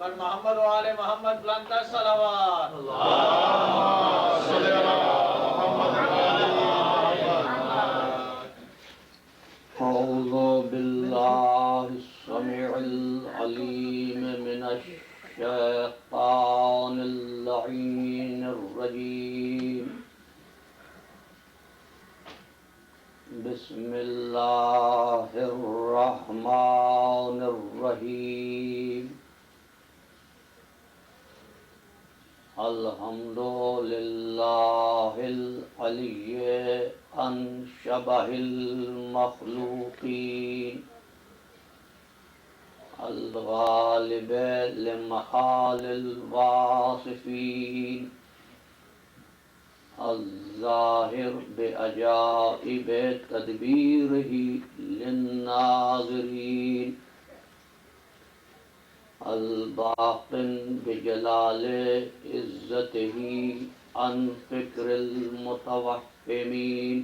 بر محمد و آل محمد بلند صلوات أعوذ بالله السميع العليم من الشيطان اللعين الرجيم بسم الله الرحمن الرحيم الحمد لله العلي عن شبه المخلوقين الغالب لمحال الواصفين الظاهر بعجائب تدبيره للناظرين الباطن بجلال عزته عن فكر المتوهمين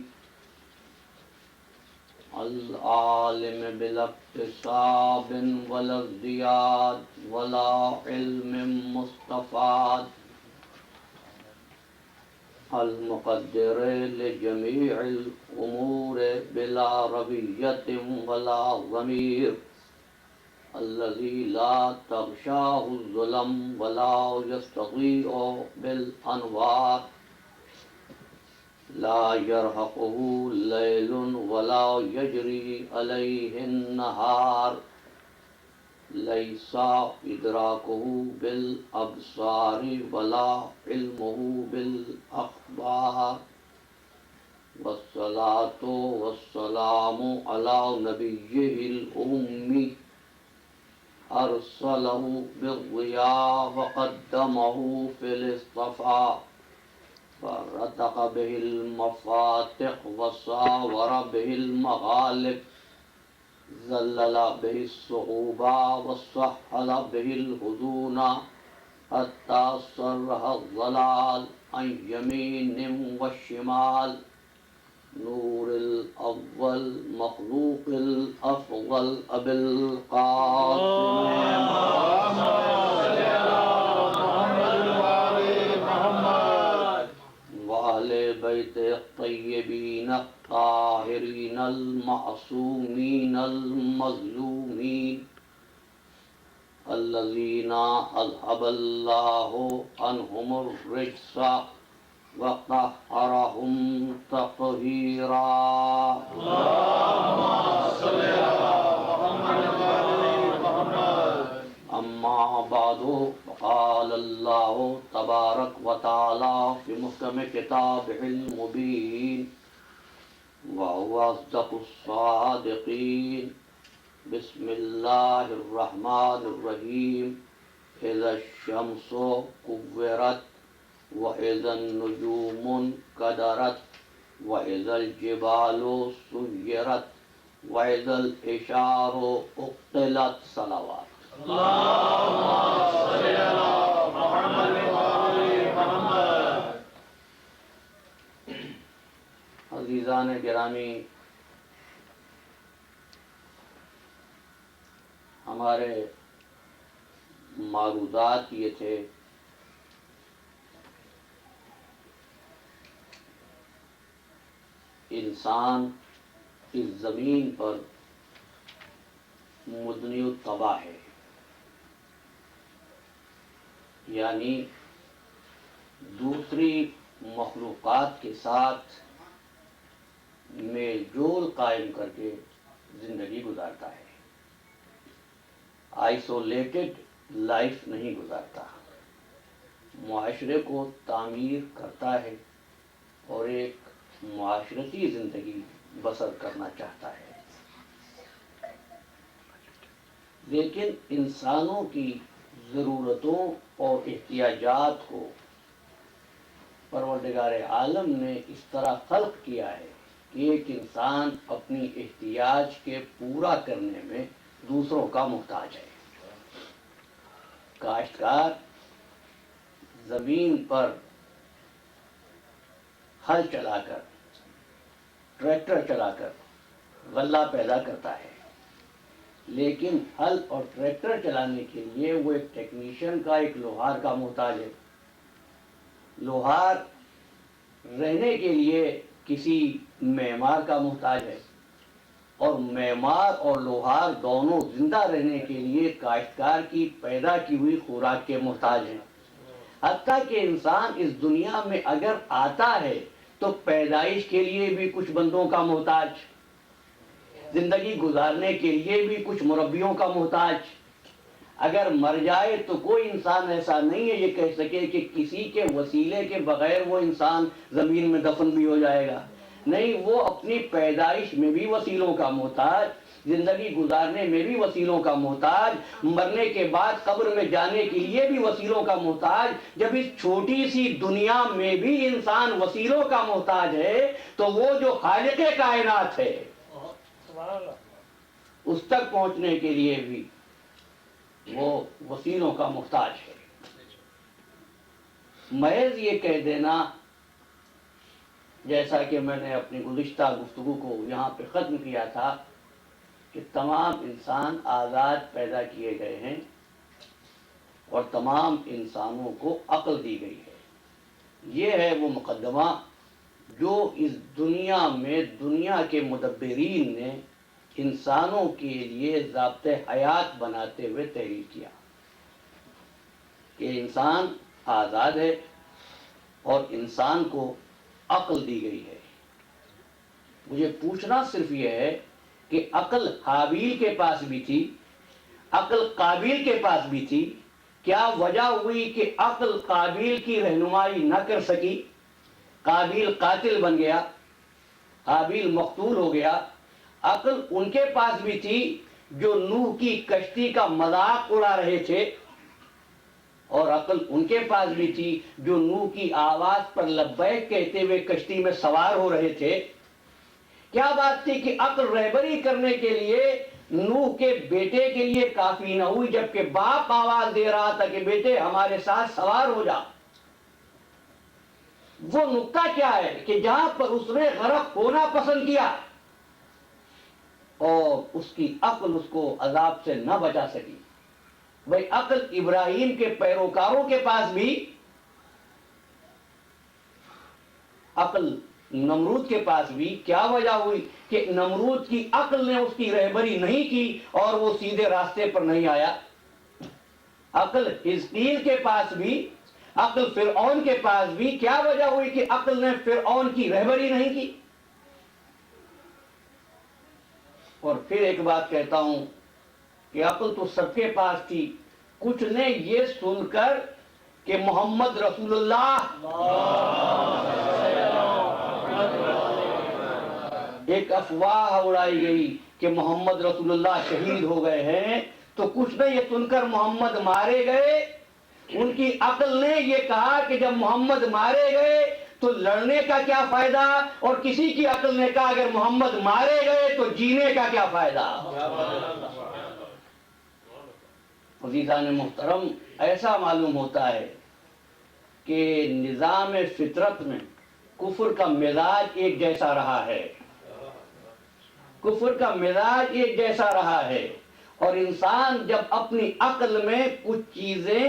العالم بلا اكتساب ولا ازدياد ولا علم مستفاد المقدر لجميع الأمور بلا ربية ولا ضمير الذي لا تغشاه الظلم ولا يستضيء بالأنوار لا يرهقه ليل ولا يجري عليه النهار ليس إدراكه بالأبصار ولا علمه بالأخبار والصلاة والسلام على نبيه الأمي أرسله بالضياء وقدمه في الاصطفاء فرتق به المفاتح وصاور به المغالب ذلل به الصعوبة وسهل به الهدون حتى صرها الضلال عن يمين والشمال نور الأول مخلوق الأفضل أبي القاسم وأهل بيت الطيبين الطاهرين المعصومين المظلومين الذين أذهب الله عنهم الرجس وطهرهم تطهيرا اللهم صل على محمد أما بعد فقال الله تبارك وتعالى في محكم كتابه المبين وهو أصدق الصادقين بسم الله الرحمن الرحيم إذا الشمس كورت وإذا النجوم انكدرت وإذا الجبال سيرت وإذا العشار عطلت صلوات اللهم صل على محمد وآل محمد عزیزان گرامی، ہمارے معروضات یہ تھے انسان اس زمین پر مدنی الطبع ہے، یعنی دوسری مخلوقات کے ساتھ میل جول قائم کر کے زندگی گزارتا ہے، آئسولیٹڈ لائف نہیں گزارتا، معاشرے کو تعمیر کرتا ہے اور ایک معاشرتی زندگی بسر کرنا چاہتا ہے۔ لیکن انسانوں کی ضرورتوں اور احتیاجات کو پروردگار عالم نے اس طرح خلق کیا ہے کہ ایک انسان اپنی احتیاج کے پورا کرنے میں دوسروں کا محتاج ہے۔ کاشتکار زمین پر ہل چلا کر، ٹریکٹر چلا کر غلہ پیدا کرتا ہے، لیکن ہل اور ٹریکٹر چلانے کے لیے وہ ایک ٹیکنیشین کا، ایک لوہار کا محتاج ہے۔ لوہار رہنے کے لیے کسی معمار کا محتاج ہے، اور معمار اور لوہار دونوں زندہ رہنے کے لیے کاشتکار کی پیدا کی ہوئی خوراک کے محتاج ہیں۔ حتیٰ کہ انسان اس دنیا میں اگر آتا ہے تو پیدائش کے لیے بھی کچھ بندوں کا محتاج، زندگی گزارنے کے لیے بھی کچھ مربیوں کا محتاج۔ اگر مر جائے تو کوئی انسان ایسا نہیں ہے یہ کہہ سکے کہ کسی کے وسیلے کے بغیر وہ انسان زمین میں دفن بھی ہو جائے گا، نہیں، وہ اپنی پیدائش میں بھی وسیلوں کا محتاج، زندگی گزارنے میں بھی وسیلوں کا محتاج، مرنے کے بعد قبر میں جانے کے لیے بھی وسیلوں کا محتاج۔ جب اس چھوٹی سی دنیا میں بھی انسان وسیلوں کا محتاج ہے تو وہ جو خالق کائنات ہے اس تک پہنچنے کے لیے بھی وہ وسیلوں کا محتاج ہے۔ محض یہ کہہ دینا، جیسا کہ میں نے اپنی گزشتہ گفتگو کو یہاں پہ ختم کیا تھا، کہ تمام انسان آزاد پیدا کیے گئے ہیں اور تمام انسانوں کو عقل دی گئی ہے، یہ ہے وہ مقدمہ جو اس دنیا میں دنیا کے مدبرین نے انسانوں کے لیے ضابطۂ حیات بناتے ہوئے تحریر کیا، کہ انسان آزاد ہے اور انسان کو عقل دی گئی ہے۔ مجھے پوچھنا صرف یہ ہے کہ عقل حابیل کے پاس بھی تھی، عقل قابیل کے پاس بھی تھی، کیا وجہ ہوئی کہ عقل قابیل کی رہنمائی نہ کر سکی؟ قابیل قاتل بن گیا، حابیل مقتول ہو گیا۔ عقل ان کے پاس بھی تھی جو نوح کی کشتی کا مذاق اڑا رہے تھے، اور عقل ان کے پاس بھی تھی جو نوح کی آواز پر لبیک کہتے ہوئے کشتی میں سوار ہو رہے تھے۔ کیا بات تھی کہ عقل رہبری کرنے کے لیے نوح کے بیٹے کے لیے کافی نہ ہوئی، جبکہ باپ آواز دے رہا تھا کہ بیٹے ہمارے ساتھ سوار ہو جا۔ وہ نقطہ کیا ہے کہ جہاں پر اس نے غرق ہونا پسند کیا اور اس کی عقل اس کو عذاب سے نہ بچا سکی۔ بھئی عقل ابراہیم کے پیروکاروں کے پاس بھی، عقل نمرود کے پاس بھی، کیا وجہ ہوئی کہ نمرود کی عقل نے اس کی رہبری نہیں کی اور وہ سیدھے راستے پر نہیں آیا؟ عقل حزقیل کے پاس بھی، عقل فرعون کے پاس بھی، کیا وجہ ہوئی کہ عقل نے فرعون کی رہبری نہیں کی؟ اور پھر ایک بات کہتا ہوں کہ عقل تو سب کے پاس تھی، کچھ نے یہ سن کر کہ محمد رسول اللہ ایک افواہ اڑائی گئی کہ محمد رسول اللہ شہید ہو گئے ہیں، تو کچھ نے یہ سن کر محمد مارے گئے۔ ان کی عقل نے یہ کہا کہ جب محمد مارے گئے تو لڑنے کا کیا فائدہ، اور کسی کی عقل نے کہا اگر محمد مارے گئے تو جینے کا کیا فائدہ۔ عزیزان محترم، ایسا معلوم ہوتا ہے کہ نظام فطرت میں کفر کا مزاج ایک جیسا رہا ہے، کفر کا مزاج ایک جیسا رہا ہے، اور انسان جب اپنی عقل میں کچھ چیزیں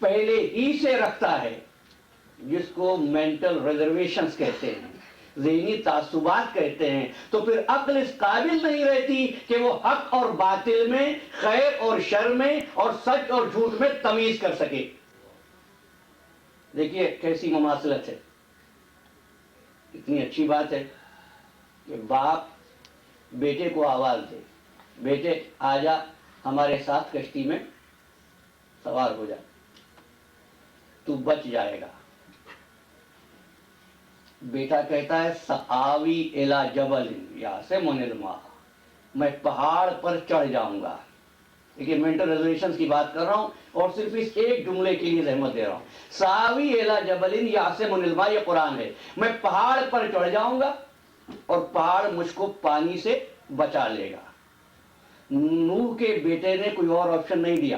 پہلے ہی سے رکھتا ہے، جس کو مینٹل ریزرویشنز کہتے ہیں، ذہنی تعصبات کہتے ہیں، تو پھر عقل اس قابل نہیں رہتی کہ وہ حق اور باطل میں، خیر اور شر میں، اور سچ اور جھوٹ میں تمیز کر سکے۔ دیکھیے کیسی مماثلت ہے، اتنی اچھی بات ہے کہ باپ بیٹے کو آواز دے، بیٹے آ جا ہمارے ساتھ کشتی میں سوار ہو جا، تو بچ جائے گا۔ بیٹا کہتا ہے سآوی الی جبل یعصمنی الماء، میں پہاڑ پر چڑھ جاؤں گا۔ دیکھیے مینٹل ریزرویشنز کی بات کر رہا ہوں اور صرف اس ایک جملے کے لیے زحمت دے رہا ہوں۔ سآوی الی جبل یعصمنی الماء، یہ قرآن ہے، میں پہاڑ پر چڑھ جاؤں گا اور پہاڑ مجھ کو پانی سے بچا لے گا۔ نوح کے بیٹے نے کوئی اور آپشن نہیں دیا،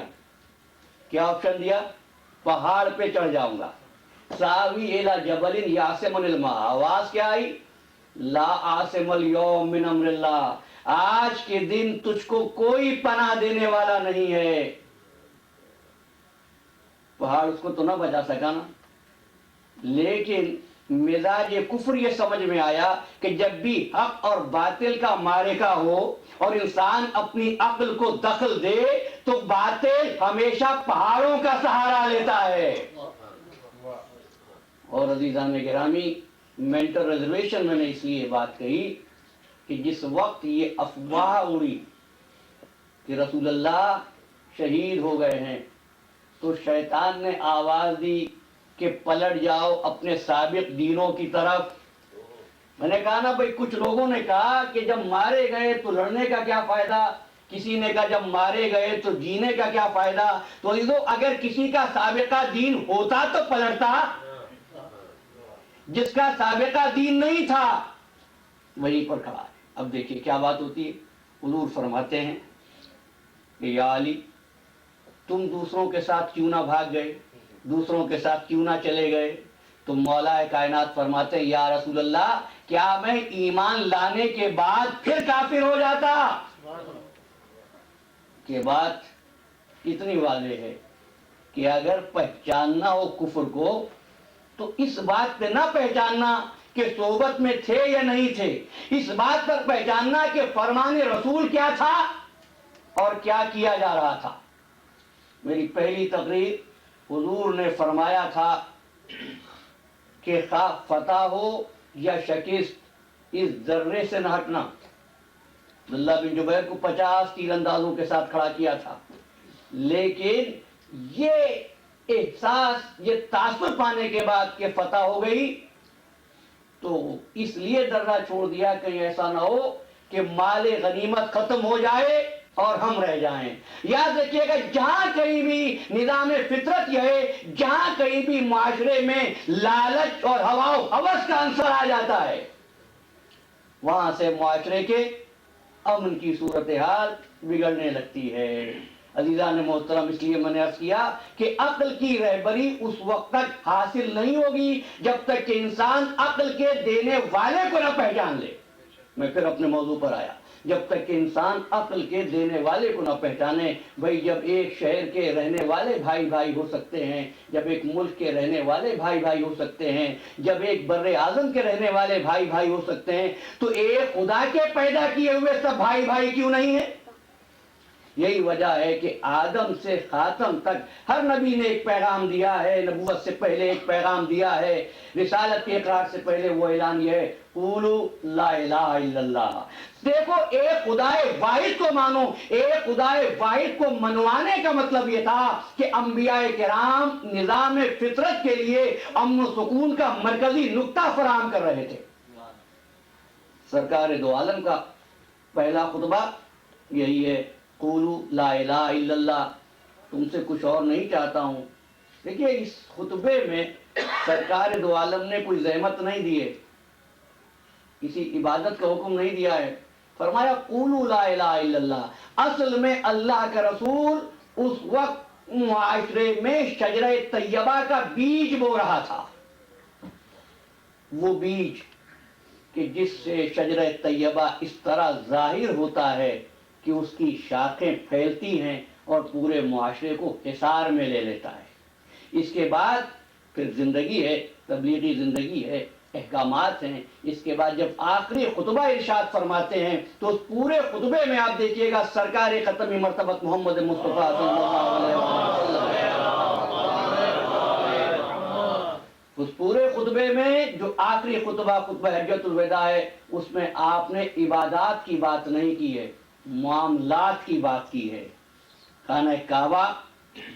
کیا آپشن دیا؟ پہاڑ پہ چڑھ جاؤں گا۔ ساوی الی جبل یعصمنی الماء، آواز کیا آئی؟ لا عاصم اليوم من امر اللہ، آج کے دن تجھ کو کوئی پناہ دینے والا نہیں ہے۔ پہاڑ اس کو تو نہ بچا سکا نا، لیکن مزاج کفر یہ سمجھ میں آیا کہ جب بھی حق اور باطل کا معرکہ ہو اور انسان اپنی عقل کو دخل دے تو باطل ہمیشہ پہاڑوں کا سہارا لیتا ہے۔ اور عزیزان گرامی، مینٹل ریزرویشن میں نے اس لیے بات کہی کہ جس وقت یہ افواہ اڑی کہ رسول اللہ شہید ہو گئے ہیں تو شیطان نے آواز دی کہ پلٹ جاؤ اپنے سابق دینوں کی طرف۔ میں نے کہا نا بھائی، کچھ لوگوں نے کہا کہ جب مارے گئے تو لڑنے کا کیا فائدہ، کسی نے کہا جب مارے گئے تو جینے کا کیا فائدہ۔ تو اگر کسی کا سابقہ دین ہوتا تو پلٹتا، جس کا سابقہ دین نہیں تھا وہیں پر کھڑا ہے۔ اب دیکھیے کیا بات ہوتی ہے۔ حضور فرماتے ہیں کہ یا علی، تم دوسروں کے ساتھ کیوں نہ بھاگ گئے، دوسروں کے ساتھ کیوں نہ چلے گئے؟ تو مولا کائنات فرماتے ہیں یا رسول اللہ، کیا میں ایمان لانے کے بعد پھر کافر ہو جاتا؟ کہ بات اتنی واضح ہے کہ اگر پہچاننا ہو کفر کو تو اس بات پہ نہ پہچاننا کہ صحبت میں تھے یا نہیں تھے، اس بات پر پہچاننا کہ فرمان رسول کیا تھا اور کیا کیا جا رہا تھا۔ میری پہلی تقریر حضور نے فرمایا تھا کہ خواہ فتح ہو یا شکست، اس ذرے سے نہ ہٹنا۔ عبداللہ بن جبیر کو 50 تیر اندازوں کے ساتھ کھڑا کیا تھا، لیکن یہ احساس، یہ تاثر پانے کے بعد کہ فتح ہو گئی تو اس لیے درہ چھوڑ دیا کہیں ایسا نہ ہو کہ مال غنیمت ختم ہو جائے اور ہم رہ جائیں۔ یاد رکھیے گا، جہاں کہیں بھی نظام فطرت یہ ہے، جہاں کہیں بھی معاشرے میں لالچ اور ہوا و ہوس کا عنصر آ جاتا ہے، وہاں سے معاشرے کے امن کی صورتحال بگڑنے لگتی ہے۔ عزیزان محترم، اس لیے میں نے عرض کیا کہ عقل کی رہبری اس وقت تک حاصل نہیں ہوگی جب تک کہ انسان عقل کے دینے والے کو نہ پہچان لے۔ میں پھر اپنے موضوع پر آیا، جب تک کہ انسان عقل کے دینے والے کو نہ پہچانے۔ بھائی، جب ایک شہر کے رہنے والے بھائی بھائی ہو سکتے ہیں، جب ایک ملک کے رہنے والے بھائی بھائی ہو سکتے ہیں، جب ایک بر اعظم کے رہنے والے بھائی بھائی ہو سکتے ہیں، تو ایک خدا کے پیدا کیے ہوئے سب بھائی بھائی کیوں نہیں ہیں؟ یہی وجہ ہے کہ آدم سے خاتم تک ہر نبی نے ایک پیغام دیا ہے، نبوت سے پہلے ایک پیغام دیا ہے، رسالت کے اقرار سے پہلے وہ اعلان یہ ہے، قولوا لا الہ الا اللہ۔ دیکھو، ایک خدائے واحد کو مانو۔ ایک خدائے واحد کو منوانے کا مطلب یہ تھا کہ انبیاء کرام نظام فطرت کے لیے امن و سکون کا مرکزی نقطہ فراہم کر رہے تھے۔ سرکار دو عالم کا پہلا خطبہ یہی ہے، قولوا لا الہ الا اللہ، تم سے کچھ اور نہیں چاہتا ہوں۔ دیکھیے، اس خطبے میں سرکار دو عالم نے کوئی زحمت نہیں دی ہے، کسی عبادت کا حکم نہیں دیا ہے، فرمایا قولوا لا الہ الا اللہ۔ اصل میں اللہ کا رسول اس وقت معاشرے میں شجرہ طیبہ کا بیج بو رہا تھا، وہ بیج کہ جس سے شجرہ طیبہ اس طرح ظاہر ہوتا ہے کہ اس کی شاخیں پھیلتی ہیں اور پورے معاشرے کو حصار میں لے لیتا ہے۔ اس کے بعد پھر زندگی ہے، تبلیغی زندگی ہے، احکامات ہیں۔ اس کے بعد جب آخری خطبہ ارشاد فرماتے ہیں تو اس پورے خطبے میں آپ دیکھیے گا سرکار ختم مرتبت محمد مصطفیٰ صلی اللہ علیہ وسلم، اس پورے خطبے میں جو آخری خطبہ حجۃ الوداع ہے، اس میں آپ نے عبادات کی بات نہیں کی ہے، معاملات کی بات کی ہے۔ خانہ کعبہ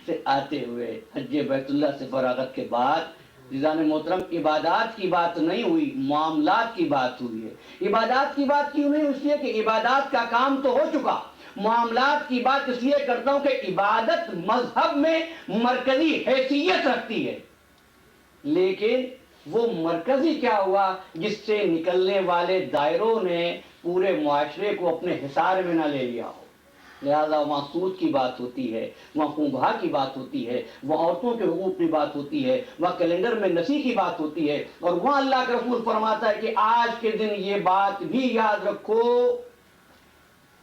سے آتے ہوئے حج بیت اللہ سے فراغت کے بعد عزیزان محترم عبادات کی بات نہیں ہوئی، معاملات کی بات ہوئی ہے۔ عبادات کی بات کیوں نہیں؟ اس لیے کہ عبادات کا کام تو ہو چکا۔ معاملات کی بات اس لیے کرتا ہوں کہ عبادت مذہب میں مرکزی حیثیت رکھتی ہے، لیکن وہ مرکزی کیا ہوا جس سے نکلنے والے دائروں نے پورے معاشرے کو اپنے حصار میں نہ لے لیا ہو۔ لہذا وہاں سود کی بات ہوتی ہے، وہاں خون بہا کی بات ہوتی ہے، وہاں عورتوں کے حقوق کی بات ہوتی ہے، وہاں کیلنڈر میں نسی کی بات ہوتی ہے، اور وہاں اللہ کا رسول فرماتا ہے کہ آج کے دن یہ بات بھی یاد رکھو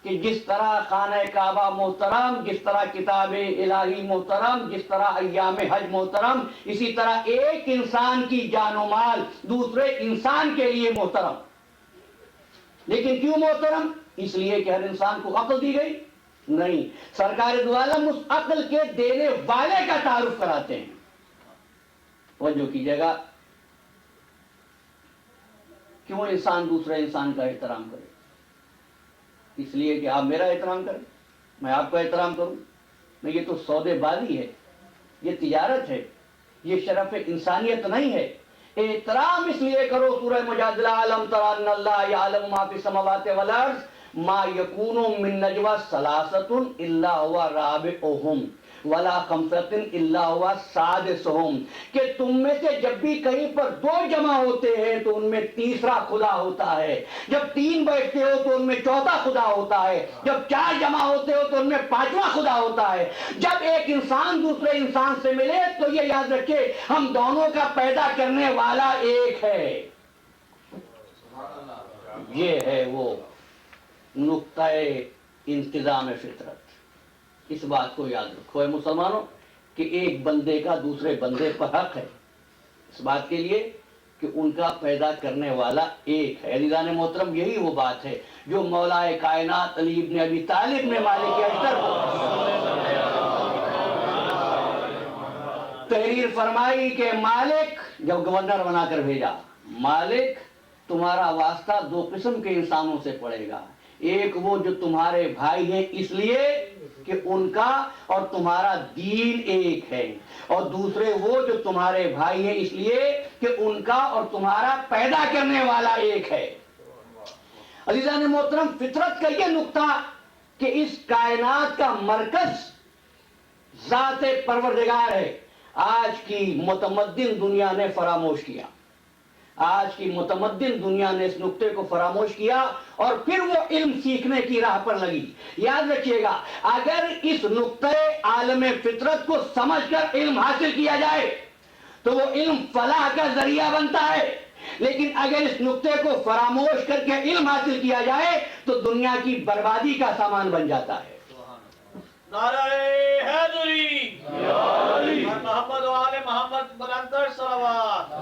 کہ جس طرح خانہ کعبہ محترم، جس طرح کتاب الہی محترم، جس طرح ایام حج محترم، اسی طرح ایک انسان کی جان و مال دوسرے انسان کے لیے محترم۔ لیکن کیوں محترم؟ اس لیے کہ ہر انسان کو عقل دی گئی؟ نہیں، سرکار دو عالم اس عقل کے دینے والے کا تعارف کراتے ہیں۔ توجہ کیجیے گا، کیوں انسان دوسرے انسان کا احترام کرے؟ اس لیے کہ آپ میرا احترام کریں، میں آپ کا احترام کروں؟ نہیں، یہ تو سودے بازی ہے، یہ تجارت ہے، یہ شرف انسانیت نہیں ہے۔ احترام اس لیے کرو، سورہ مجادلہ علم تری ان اللہ یعلم ما فی السماوات والارض ما یکون من نجوی ثلاثۃ الا هو رابعهم ولا خمسۃ الا هو سادسهم، کہ تم میں سے جب بھی کہیں پر دو جمع ہوتے ہیں تو ان میں تیسرا خدا ہوتا ہے، جب تین بیٹھتے ہو تو ان میں چوتھا خدا ہوتا ہے، جب چار جمع ہوتے ہو تو ان میں پانچواں خدا ہوتا ہے۔ جب ایک انسان دوسرے انسان سے ملے تو یہ یاد رکھے ہم دونوں کا پیدا کرنے والا ایک ہے۔ یہ ہے وہ نقطہ انتظام فطرت۔ اس بات کو یاد رکھو اے مسلمانوں کہ ایک بندے کا دوسرے بندے پر حق ہے، اس بات کے لیے کہ ان کا پیدا کرنے والا ایک ہے۔ عزیزان محترم، یہی وہ بات ہے جو مولا کائنات علی ابن ابی طالب نے مالک اشتر کو تحریر فرمائی کہ مالک، جب گورنر بنا کر بھیجا، مالک تمہارا واسطہ دو قسم کے انسانوں سے پڑے گا، ایک وہ جو تمہارے بھائی ہیں اس لیے کہ ان کا اور تمہارا دین ایک ہے، اور دوسرے وہ جو تمہارے بھائی ہیں اس لیے کہ ان کا اور تمہارا پیدا کرنے والا ایک ہے۔ عزیزان محترم، فطرت کا یہ نقطہ کہ اس کائنات کا مرکز ذات پروردگار ہے، آج کی متمدن دنیا نے فراموش کیا۔ آج کی متمدن دنیا نے اس نقطے کو فراموش کیا اور پھر وہ علم سیکھنے کی راہ پر لگی۔ یاد رکھیے گا، اگر اس نقطہ عالم فطرت کو سمجھ کر علم حاصل کیا جائے تو وہ علم فلاح کا ذریعہ بنتا ہے، لیکن اگر اس نقطے کو فراموش کر کے علم حاصل کیا جائے تو دنیا کی بربادی کا سامان بن جاتا ہے۔ نعرہ حیدری، محمد و آل محمد بلندر صلوات۔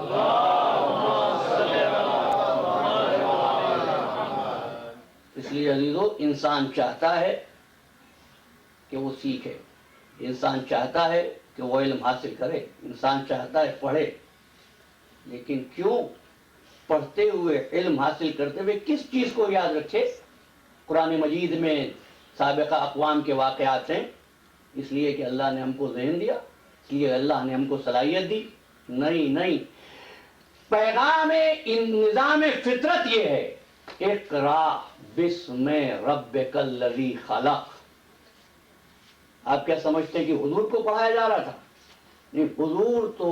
اس لیے عزیزو، انسان چاہتا ہے کہ وہ سیکھے، انسان چاہتا ہے کہ وہ علم حاصل کرے، انسان چاہتا ہے پڑھے، لیکن کیوں پڑھتے ہوئے علم حاصل کرتے ہوئے کس چیز کو یاد رکھے؟ قرآن مجید میں سابقہ اقوام کے واقعات ہیں، اس لیے کہ اللہ نے ہم کو ذہن دیا، اس لیے اللہ نے ہم کو صلاحیت دی؟ نہیں، پیغام نظام فطرت یہ ہے، اقرا بسم ربک الذی خلق۔ آپ کیا سمجھتے ہیں کہ حضور کو پڑھایا جا رہا تھا؟ نہیں، حضور تو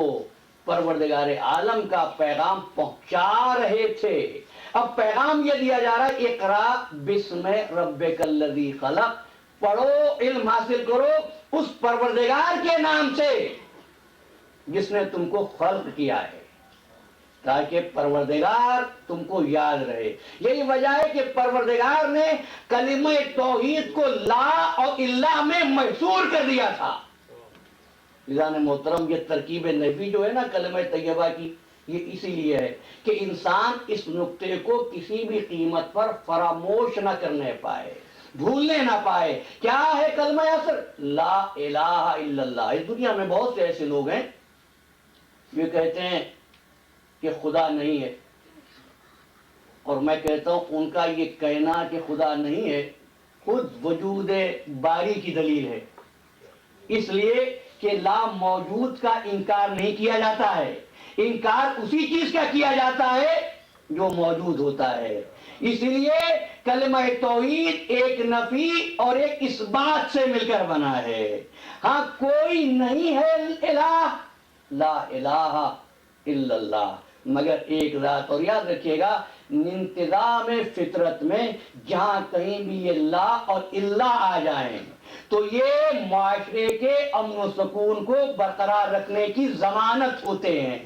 پروردگار عالم کا پیغام پہنچا رہے تھے۔ اب پیغام یہ دیا جا رہا ہے، اقرا بسم ربک الذی خلق، پڑھو، علم حاصل کرو اس پروردگار کے نام سے جس نے تم کو خلق کیا ہے، تاکہ پروردگار تم کو یاد رہے۔ یہی وجہ ہے کہ پروردگار نے کلمہ توحید کو لا اور الا میں محصور کر دیا تھا۔ عزیزان محترم، یہ ترکیب نفی جو ہے نا کلمہ طیبہ کی، یہ اسی لیے ہے کہ انسان اس نقطے کو کسی بھی قیمت پر فراموش نہ کرنے پائے، بھولنے نہ پائے۔ کیا ہے کلمہ اصل؟ لا الہ الا اللہ۔ اس دنیا میں بہت سے ایسے لوگ ہیں یہ کہتے ہیں کہ خدا نہیں ہے، اور میں کہتا ہوں ان کا یہ کہنا کہ خدا نہیں ہے خود وجود باری کی دلیل ہے، اس لیے کہ لا موجود کا انکار نہیں کیا جاتا ہے، انکار اسی چیز کا کیا جاتا ہے جو موجود ہوتا ہے۔ اس لیے کلمہ توحید ایک نفی اور ایک اس بات سے مل کر بنا ہے۔ ہاں، کوئی نہیں ہے الہ، لا الہ الا اللہ، مگر ایک ذات۔ اور یاد رکھیے گا، انتظام فطرت میں جہاں کہیں بھی یہ لا اور الا آ جائیں تو یہ معاشرے کے امن و سکون کو برقرار رکھنے کی ضمانت ہوتے ہیں۔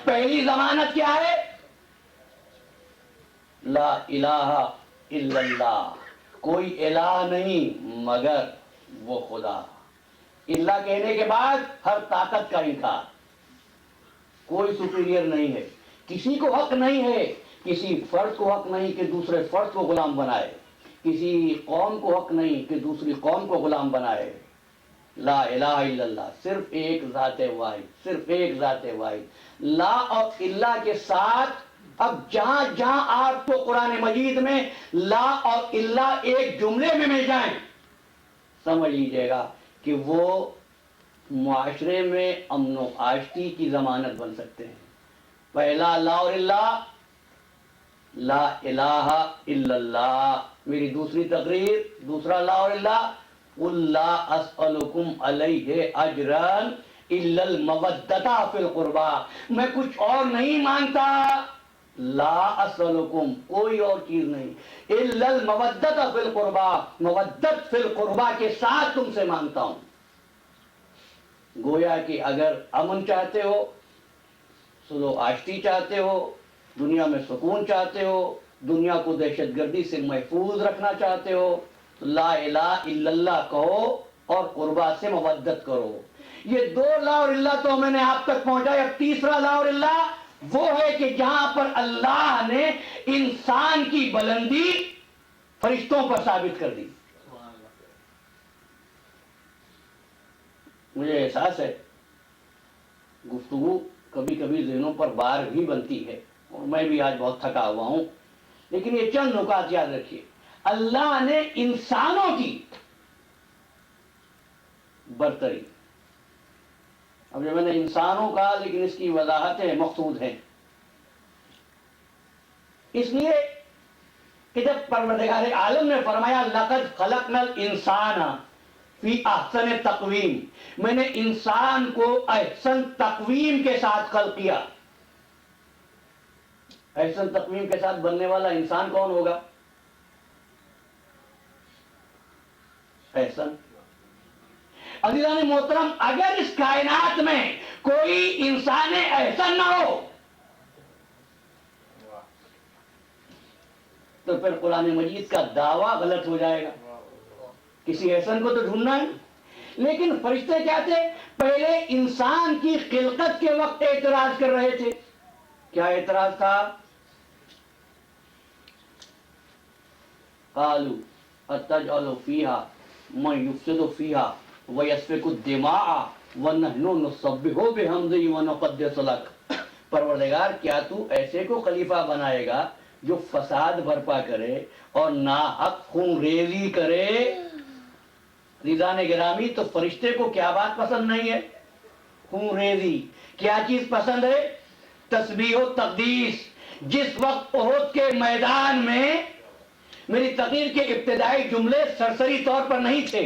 پہلی ضمانت کیا ہے؟ لا الہ الا اللہ، کوئی الہ نہیں مگر وہ خدا. اللہ کہنے کے بعد ہر طاقت کا انکار. کوئی سپیریئر نہیں ہے, کسی کو حق نہیں ہے, کسی فرد کو حق نہیں کہ دوسرے فرد کو غلام بنائے, کسی قوم کو حق نہیں کہ دوسری قوم کو غلام بنائے. لا الہ الا اللہ, صرف ایک ذات واحد, صرف ایک ذات واحد. لا اور اللہ کے ساتھ اب جہاں جہاں آپ کو قرآن مجید میں لا اور اللہ ایک جملے میں مل جائیں, سمجھ لیجیے گا کہ وہ معاشرے میں امن و آشتی کی ضمانت بن سکتے ہیں. پہلا لا اور اللہ, لا الہ الا اللہ. میری دوسری تقریر, دوسرا لا اور اللہ, قل لا اسألکم علیہ اجرا الا المودۃ فی القربى. میں کچھ اور نہیں مانگتا, لا اسألکم کوئی اور چیز نہیں, الا المودۃ فی القربى, مودت فی القربى کے ساتھ تم سے مانگتا ہوں. گویا کہ اگر امن چاہتے ہو, سلو آشتی چاہتے ہو, دنیا میں سکون چاہتے ہو, دنیا کو دہشت گردی سے محفوظ رکھنا چاہتے ہو, تو لا الہ الا اللہ کہو اور قربا سے مودت کرو. یہ دو لا اور اللہ تو میں نے آپ تک پہنچایا. اب تیسرا لا اور اللہ وہ ہے کہ جہاں پر اللہ نے انسان کی بلندی فرشتوں پر ثابت کر دی. مجھے احساس ہے گفتگو کبھی کبھی ذہنوں پر بار بھی بنتی ہے, اور میں بھی آج بہت تھکا ہوا ہوں, لیکن یہ چند نکات یاد رکھیے. اللہ نے انسانوں کی برتری, اب جو میں نے انسانوں کہا لیکن اس کی وضاحتیں مقصود ہیں, اس لیے کہ جب پروردگار عالم نے فرمایا لقد خلقنا الانسان فی احسن تقویم, میں نے انسان کو احسن تقویم کے ساتھ خلق کیا. احسن تقویم کے ساتھ بننے والا انسان کون ہوگا؟ احسن. عزیزان محترم, اگر اس کائنات میں کوئی انسان احسن نہ ہو تو پھر قرآن مجید کا دعویٰ غلط ہو جائے گا. کسی احسن کو تو ڈھونڈنا ہے. لیکن فرشتے کیا تھے؟ پہلے انسان کی خلقت کے وقت اعتراض کر رہے تھے. کیا اعتراض تھا؟ قالوا اتجعل فیها من یفسد فیها ویسفک الدماء ونحن نسبح بحمدہ ونقدس لک. پروردگار کیا تو ایسے کو خلیفہ بنائے گا جو فساد برپا کرے اور ناحق خون ریزی کرے؟ ریزان گرامی, تو فرشتے کو کیا بات پسند نہیں ہے؟ خون ریزی. کیا چیز پسند ہے؟ تسبیح و تقدیس. جس وقت احد کے میدان میں, میری تقریر کے ابتدائی جملے سرسری طور پر نہیں تھے,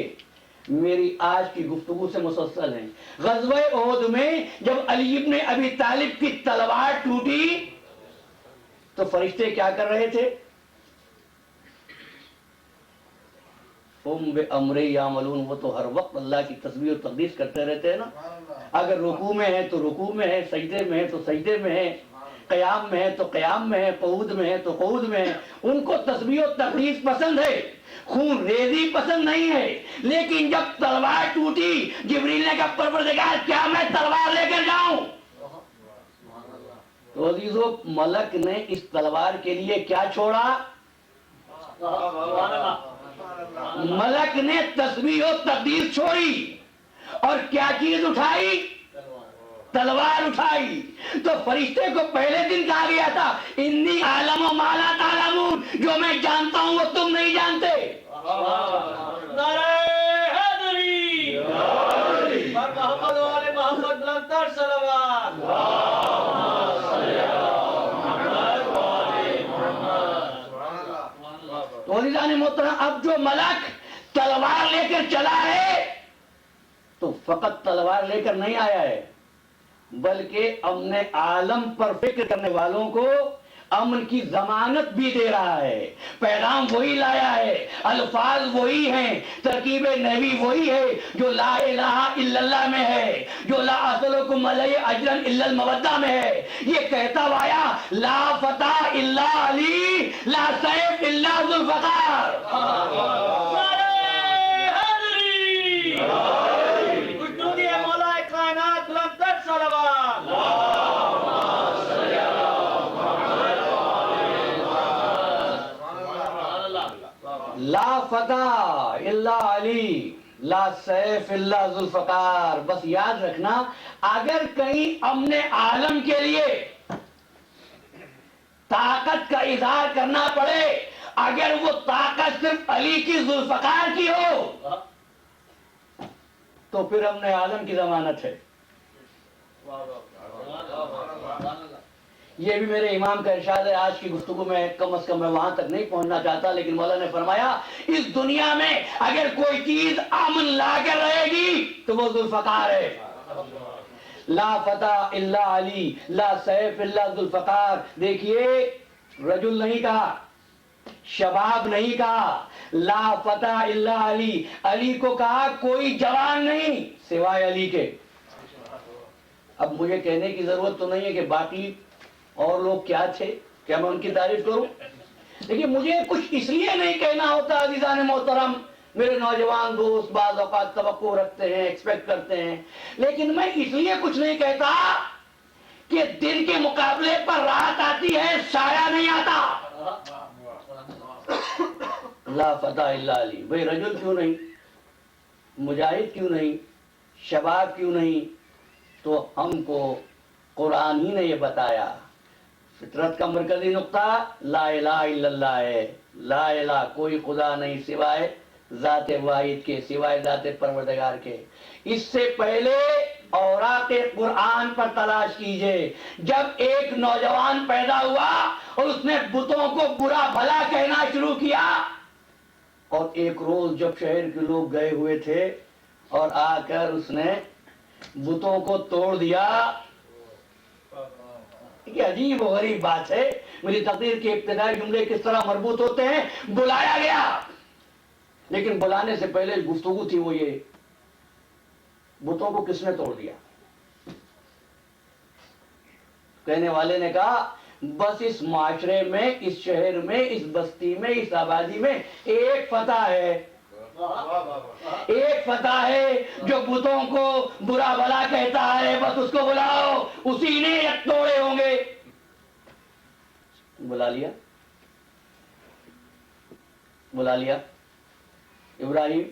میری آج کی گفتگو سے مسلسل ہیں. غزوہ احد میں جب علی ابن ابی طالب کی تلوار ٹوٹی تو فرشتے کیا کر رہے تھے؟ بے امر یعملون. وہ تو ہر وقت اللہ کی تسبیح و تقدیس کرتے رہتے ہیں نا. اگر رکوع میں ہے تو رکوع میں ہے, سجدے میں ہے تو سجدے میں ہے, قیام میں ہے تو قیام میں ہے, قعود میں ہے تو قعود میں ہے. ان کو تسبیح و تقدیس پسند ہے, خون ریزی پسند نہیں ہے. لیکن جب تلوار ٹوٹی, جبریل نے کہا پروردگار کیا میں تلوار لے کر جاؤں؟ تو عزیزو, ملک نے اس تلوار کے لیے کیا چھوڑا؟ ملک نے تسبیح و تقدیس چھوڑی اور کیا چیز اٹھائی؟ تلوار اٹھائی. تو فرشتے کو پہلے دن کہا گیا تھا انی اعلم ما لا تعلمون, جو میں جانتا ہوں وہ تم نہیں جانتے. نعرہ حیدری پر محمد و آل محمد بلندتر صلوات. تو عزیزان محترم, اب جو ملک تلوار لے کر چلا ہے تو فقط تلوار لے کر نہیں آیا ہے, بلکہ امن عالم پر فکر کرنے والوں کو امن کی ضمانت بھی دے رہا ہے. پیغام وہی لایا ہے, الفاظ وہی ہیں, ترکیب نحوی وہی ہے جو لا الہ الا اللہ میں ہے, جو لا اسألکم علیہ اجرا الا المودہ میں ہے. یہ کہتا ہوا لا فتح الا علی, لا سیف الا ذوالفقار. نعرہ حیدری. خوشنودی ہے مولا کائنات بلندتر صلوات. لا فتح الا علی لا سیف الا ذوالفقار. بس یاد رکھنا اگر کہیں امن عالم کے لیے طاقت کا اظہار کرنا پڑے، اگر وہ طاقت صرف علی کی ذوالفقار کی ہو تو پھر امن عالم کی ضمانت ہے. یہ بھی میرے امام کا ارشاد ہے. آج کی گفتگو میں کم از کم میں وہاں تک نہیں پہنچنا چاہتا، لیکن مولا نے فرمایا اس دنیا میں اگر کوئی چیز امن لا کر رہے گی تو وہ ذوالفقار ہے. لا فتح الا علی لا سیف الا ذوالفقار. دیکھیے رجل نہیں کہا، شباب نہیں کہا، لا فتح الا علی. علی کو کہا کوئی جوان نہیں سوائے علی کے. اب مجھے کہنے کی ضرورت تو نہیں ہے کہ باقی اور لوگ کیا تھے، کیا میں ان کی تعریف کروں؟ لیکن مجھے کچھ اس لیے نہیں کہنا ہوتا عزیزان محترم، میرے نوجوان دوست بعض اوقات توقع رکھتے ہیں، ایکسپیکٹ کرتے ہیں، لیکن میں اس لیے کچھ نہیں کہتا کہ دن کے مقابلے پر رات آتی ہے، سایہ نہیں آتا. لا فتح الا علی. بھئی رجل کیوں نہیں، مجاہد کیوں نہیں، شباب کیوں نہیں؟ تو ہم کو قرآن ہی نے یہ بتایا. فطرت کا مرکزی نقطہ لا الہ الا اللہ ہے. لا الہ کوئی خدا نہیں سوائے ذات واحد کے، سوائے ذات پروردگار کے. اس سے پہلے اوراق قرآن پر تلاش کیجئے. جب ایک نوجوان پیدا ہوا اور اس نے بتوں کو برا بھلا کہنا شروع کیا، اور ایک روز جب شہر کے لوگ گئے ہوئے تھے اور آ کر اس نے بتوں کو توڑ دیا. یہ عجیب و غریب بات ہے. میری تقریر کے ابتدائی جملے کس طرح مربوط ہوتے ہیں. بلایا گیا، لیکن بلانے سے پہلے گفتگو تھی وہ یہ بتوں کو کس نے توڑ دیا. کہنے والے نے کہا بس اس معاشرے میں، اس شہر میں، اس بستی میں، اس آبادی میں ایک فتح ہے، ایک فتح ہے جو بتوں کو برا بھلا کہتا ہے. بس اس کو بلاؤ، اسی نے یک توڑے ہوں گے. بلا لیا، بلا لیا. ابراہیم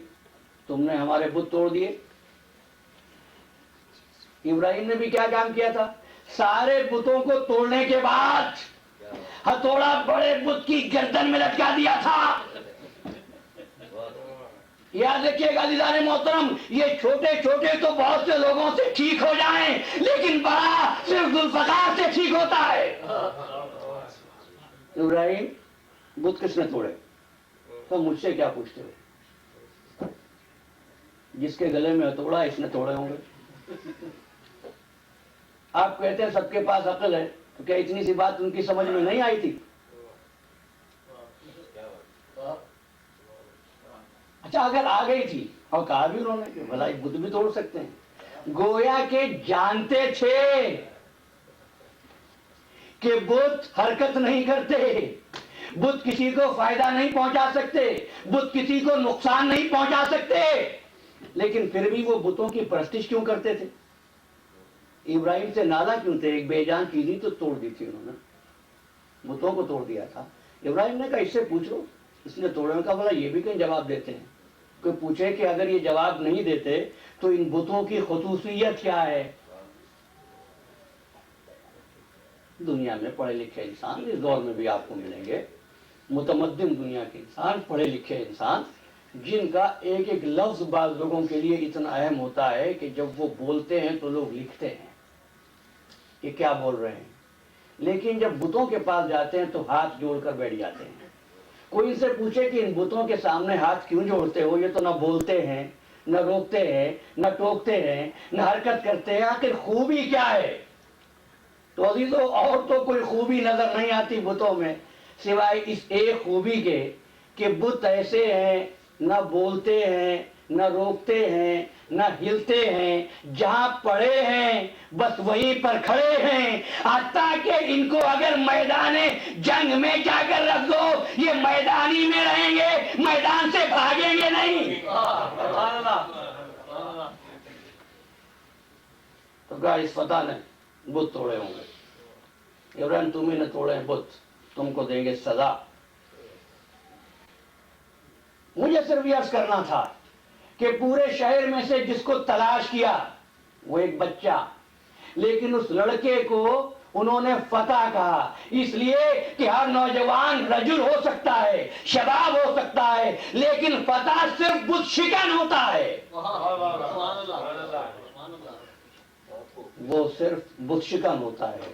تم نے ہمارے بت توڑ دیے. ابراہیم نے بھی کیا کام کیا تھا؟ سارے بتوں کو توڑنے کے بعد ہتھوڑا بڑے بت کی گردن میں لٹکا دیا تھا. یاد رکھیے گا عزیزان محترم، یہ چھوٹے چھوٹے تو بہت سے لوگوں سے ٹھیک ہو جائیں، لیکن بڑا صرف ذوالفقار سے ٹھیک ہوتا ہے. ابراہیم بت کس نے توڑے؟ تو مجھ سے کیا پوچھتے ہو؟ جس کے گلے میں ہتھوڑا اس نے توڑے ہوں گے. آپ کہتے ہیں سب کے پاس عقل ہے، تو کیا اتنی سی بات ان کی سمجھ میں نہیں آئی تھی؟ اچھا اگر آ گئی تھی اور کہا بھی انہوں نے کہ بھلا بت بھی توڑ سکتے ہیں. گویا کہ جانتے تھے کہ بت حرکت نہیں کرتے، بت کسی کو فائدہ نہیں پہنچا سکتے، بت کسی کو نقصان نہیں پہنچا سکتے، لیکن پھر بھی وہ بتوں کی پرستش کیوں کرتے تھے؟ ابراہیم سے نالا کیوں تھے؟ ایک بے جان چیز ہی تو توڑ دی تھی انہوں نے، بتوں کو توڑ دیا تھا. ابراہیم نے کہا اس سے پوچھ لو، اس نے توڑنے کا بولا یہ بھی کہیں جواب دیتے ہیں. کوئی پوچھے کہ اگر یہ جواب نہیں دیتے تو ان بتوں کی خصوصیت کیا ہے؟ دنیا میں پڑھے لکھے انسان اس دور میں بھی آپ کو ملیں گے، متمدن دنیا کے انسان، پڑھے لکھے انسان، جن کا ایک ایک لفظ بعض لوگوں کے لیے اتنا اہم ہوتا ہے کہ جب وہ بولتے ہیں تو لوگ لکھتے ہیں کہ کیا بول رہے ہیں. لیکن جب بتوں کے پاس جاتے ہیں تو ہاتھ جوڑ کر بیٹھ جاتے ہیں. کوئی ان سے پوچھے کہ ان بتوں کے سامنے ہاتھ کیوں جوڑتے ہو؟ یہ تو نہ بولتے ہیں، نہ روکتے ہیں، نہ ٹوکتے ہیں، نہ حرکت کرتے ہیں، آخر خوبی کیا ہے؟ تو عزیزو اور تو کوئی خوبی نظر نہیں آتی بتوں میں سوائے اس ایک خوبی کے کہ بت ایسے ہیں، نہ بولتے ہیں، نہ روکتے ہیں، نہ ہلتے ہیں، جہاں پڑے ہیں بس وہیں پر کھڑے ہیں، حتیٰ کہ ان کو اگر میدان جنگ میں جا کر رکھ دو یہ میدانی میں رہیں گے، میدان سے بھاگیں گے نہیں۔ تو کہا اس فتح نے بت توڑے ہوں گے، ابراہیم تمہیں نے توڑے ہیں بت، تم کو دیں گے سزا۔ مجھے صرف یہ عرض کرنا تھا کہ پورے شہر میں سے جس کو تلاش کیا وہ ایک بچہ، لیکن اس لڑکے کو انہوں نے فتح کہا، اس لیے کہ ہر نوجوان رجل ہو سکتا ہے، شباب ہو سکتا ہے، لیکن فتح صرف بت شکن ہوتا ہے، وہ صرف بت شکن ہوتا ہے۔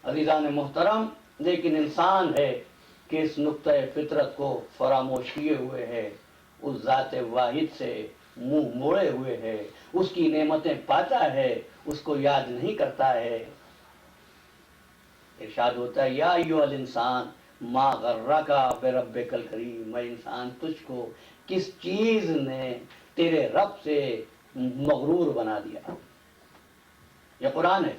عزیزان محترم، لیکن انسان ہے کہ اس نقطۂ فطرت کو فراموش کیے ہوئے ہے، اس ذات واحد سے منہ موڑے ہوئے ہے، اس کی نعمتیں پاتا ہے، اس کو یاد نہیں کرتا ہے۔ ارشاد ہوتا ہے یا ایھا الانسان ما غرک بربک الکریم، میں انسان تجھ کو کس چیز نے تیرے رب سے مغرور بنا دیا۔ یہ قرآن ہے،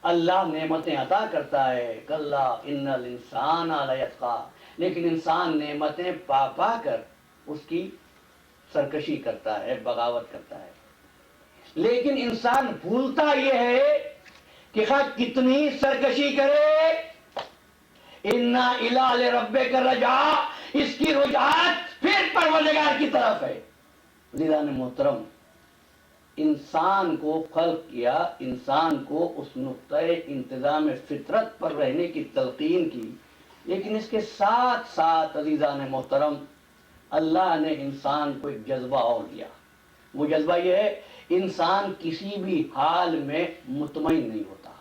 اللہ نعمتیں عطا کرتا ہے، کلا ان الانسان لیطغی، لیکن انسان نعمتیں پا پا کر اس کی سرکشی کرتا ہے، بغاوت کرتا ہے۔ لیکن انسان بھولتا یہ ہے کہ خواہ کتنی سرکشی کرے، اِنَّا إِلَىٰ رَبِّكَ الرَّجْعَىٰ، اس کی رجعت پھر پروردگار کی طرف ہے۔ عزیزان محترم، انسان کو خلق کیا، انسان کو اس نقطۂ انتظام فطرت پر رہنے کی تلقین کی، لیکن اس کے ساتھ ساتھ عزیزان محترم اللہ نے انسان کو ایک جذبہ اور دیا۔ وہ جذبہ یہ ہے، انسان کسی بھی حال میں مطمئن نہیں ہوتا،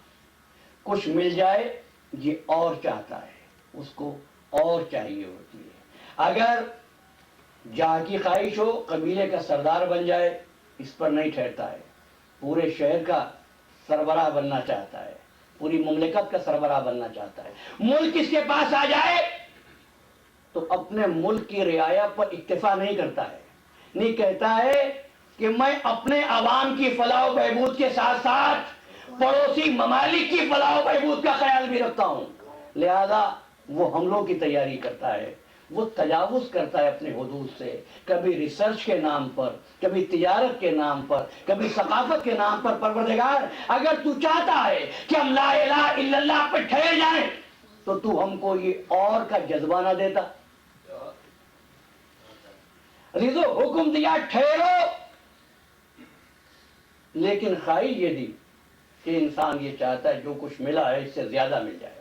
کچھ مل جائے یہ اور چاہتا ہے، اس کو اور چاہیے ہوتی ہے۔ اگر جاہ کی خواہش ہو قبیلے کا سردار بن جائے، اس پر نہیں ٹھہرتا ہے، پورے شہر کا سربراہ بننا چاہتا ہے، پوری مملکت کا سربراہ بننا چاہتا ہے۔ ملک اس کے پاس آ جائے تو اپنے ملک کی رعایا پر اکتفا نہیں کرتا ہے، نہیں کہتا ہے کہ میں اپنے عوام کی فلاح و بہبود کے ساتھ ساتھ پڑوسی ممالک کی فلاح و بہبود کا خیال بھی رکھتا ہوں، لہذا وہ حملوں کی تیاری کرتا ہے، وہ تجاوز کرتا ہے اپنے حدود سے، کبھی ریسرچ کے نام پر، کبھی تجارت کے نام پر، کبھی ثقافت کے نام پر۔ پروردگار اگر تو چاہتا ہے کہ ہم لا الہ الا اللہ پہ ٹھہر جائیں تو تو ہم کو یہ اور کا جذبہ نہ دیتا۔ عزیزو، حکم دیا ٹھہرو، لیکن خواہش یہ دی کہ انسان یہ چاہتا ہے جو کچھ ملا ہے اس سے زیادہ مل جائے،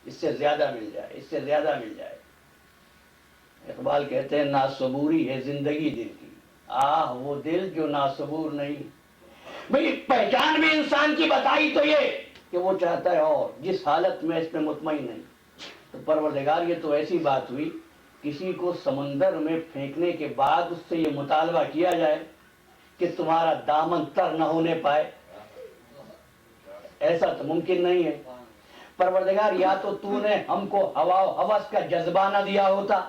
اس سے زیادہ مل جائے، اس سے زیادہ مل جائے۔ اقبال کہتے ہیں ناصبوری ہے زندگی دل کی، آہ وہ دل جو ناصبور نہیں۔ بھئی پہچان بھی انسان کی بتائی تو یہ کہ وہ چاہتا ہے اور جس حالت میں اس میں مطمئن نہیں۔ تو پروردگار یہ تو ایسی بات ہوئی، کسی کو سمندر میں پھینکنے کے بعد اس سے یہ مطالبہ کیا جائے کہ تمہارا دامن تر نہ ہونے پائے، ایسا تو ممکن نہیں ہے۔ پروردگار یا تو نے ہم کو ہوا و ہوس کا جذبہ نہ دیا ہوتا،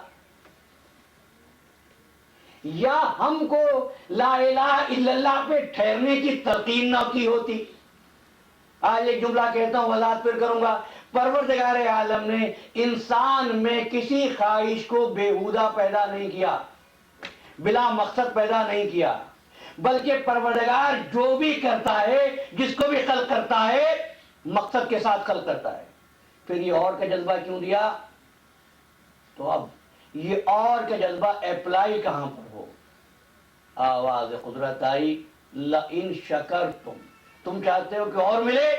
یا ہم کو لا الہ الا اللہ پہ ٹھہرنے کی تلقین نہ کی ہوتی۔ آج ایک جملہ کہتا ہوں، وضاحت پھر کروں گا۔ پروردگار عالم نے انسان میں کسی خواہش کو بیہودہ پیدا نہیں کیا، بلا مقصد پیدا نہیں کیا، بلکہ پروردگار جو بھی کرتا ہے، جس کو بھی خلق کرتا ہے، مقصد کے ساتھ خلق کرتا ہے۔ پھر یہ اور کا جذبہ کیوں دیا؟ تو اب یہ اور کا جذبہ اپلائی کہاں پر ہو؟ آواز قدرت آئی، لئن شکرتم، تم چاہتے ہو کہ اور ملے،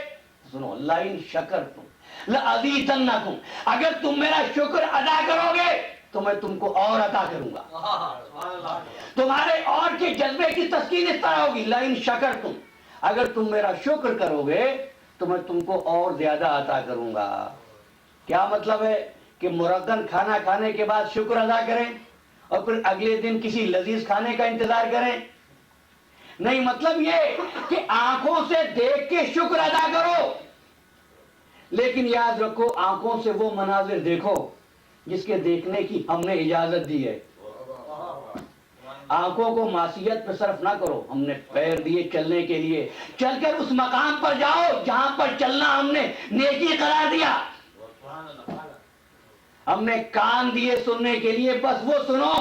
سنو، لئن شکرتم لأزیدنکم، اگر تم میرا شکر ادا کرو گے تو میں تم کو اور عطا کروں گا۔ تمہارے اور کے جذبے کی تسکین اس طرح ہوگی، لئن شکرتم، اگر تم میرا شکر کرو گے تو میں تم کو اور زیادہ عطا کروں گا۔ کیا مطلب ہے کہ مرغن کھانا کھانے کے بعد شکر ادا کریں اور پھر اگلے دن کسی لذیذ کھانے کا انتظار کریں؟ نہیں، مطلب یہ کہ آنکھوں سے دیکھ کے شکر ادا کرو، لیکن یاد رکھو آنکھوں سے وہ مناظر دیکھو جس کے دیکھنے کی ہم نے اجازت دی ہے۔ آنکھوں کو معصیت پہ صرف نہ کرو. ہم نے پیر دیے چلنے کے لیے, چل کر اس مقام پر جاؤ جہاں پر چلنا ہم نے نیکی قرار دیا. ہم نے کان دیے سننے کے لیے, بس وہ سنو